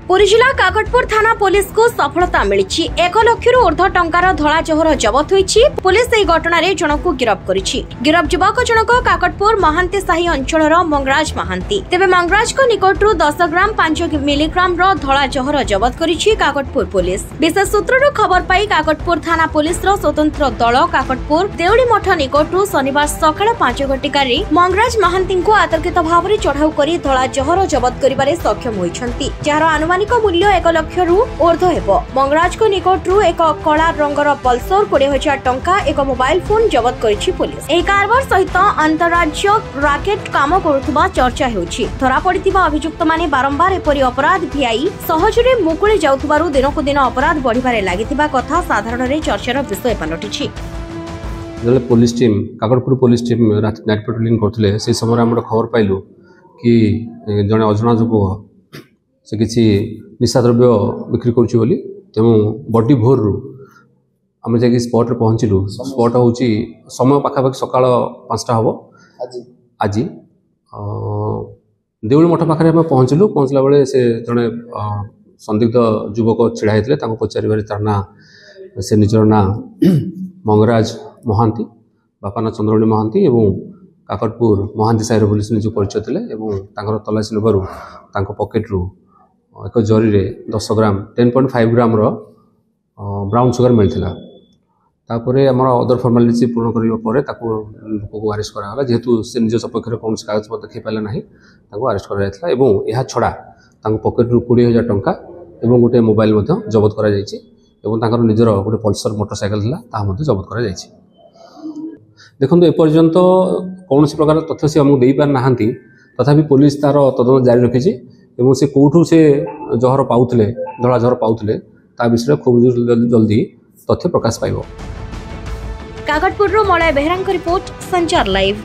पुरी जिला काकटपुर थाना पुलिस को सफलता मिली। 1 लाख ऊर्ध्व टंकार धला जहर जबत होईछि। पुलिस एही घटना रे जनकु गिरफ्त करिछि। गिरफ्त युवक जनक काकटपुर महांती साही अंचलर मंगराज महांती। तेबे मंगराज को निकटरू 10 ग्राम 5 मिलीग्राम रो धला जहर जबत करिछि काकटपुर पुलिस। विशेष सूत्रରୁ खबर पाई काकटपुर थाना पुलिस रो स्वतंत्र दल काकटपुर देउड़ी मठ निकटरू शनिवार सकाळ 5 घटिकारे मंगराज महांती को आतंकित भाव रे चढ़ाऊ करी धला जहर जबत करिबारे सक्षम होइछन्ति। जार मूल्य 1 लाख ऊर्ध्व हेबो। मंगराज को निकटरू एक कला रंगर पल्सर 20,000 टंका एक मोबाइल फोन जबत करिछि पुलिस। एही कारबार सहित अंतरराज्य राकेट काम करुथबा चर्चा हेउछि। धरा पड़िथिबा अभियुक्त माने बारंबार एपरि अपराध भिआई सहजरे मुकुळे जाउथबारु दिनकु दिन अपराध बढ़िबारे लागिथिबा कथा साधारण रे चर्चार विषय पलटिछि। जले police team Kakatpur police team night patrolling करथिले से समय हमर खबर पाइलु कि जने अजना जुको से किसी निशा द्रव्य बिक्री करुच्ची बोली तेणु बड़ी भोर आम जा स्पॉट रे पहुँचलु। स्पॉट हूँ समय पाखापाखि सकाळ 5टा हम आज देउड़ी मठ पाखे आम पहुँचलु। पहुँचला बेले से जड़े संदिग्ध युवक छिड़ा होते पचारे तार ना से निजर ना मंगराज महांती बापा ना चंद्रमणि महांती और काकटपुर महांती साहिर पुलिस निज परिचय थे। तलाशी नबार पकेट्रु एक जरी रे 10 ग्राम 10.5 ग्राम रो ब्राउन सुगर मिलता। तापर आम अदर फर्मालिटी पूर्ण करने लोक को अरेस्ट कराला जेहेतु से निज सपक्ष कौन कागज पत्र देखी पारे ना अरेस्ट कर छड़ा पकेट्रु 20,000 टंका और गोटे मोबाइल जबत कर निजर गोटे पल्सर मोटरसाइकेल था जबत कर देखो एपर्यंत कौन प्रकार तथ्य सी आमको दे पार ना तथापि पुलिस तार तदंत जारी रखी एवं से कौठू से जहर पाउले धला जहर पाउले ता विषय खूब जल्दी तथ्य प्रकाश पाइबो। काकटपुर मलय बेहरा रिपोर्ट संचार लाइव।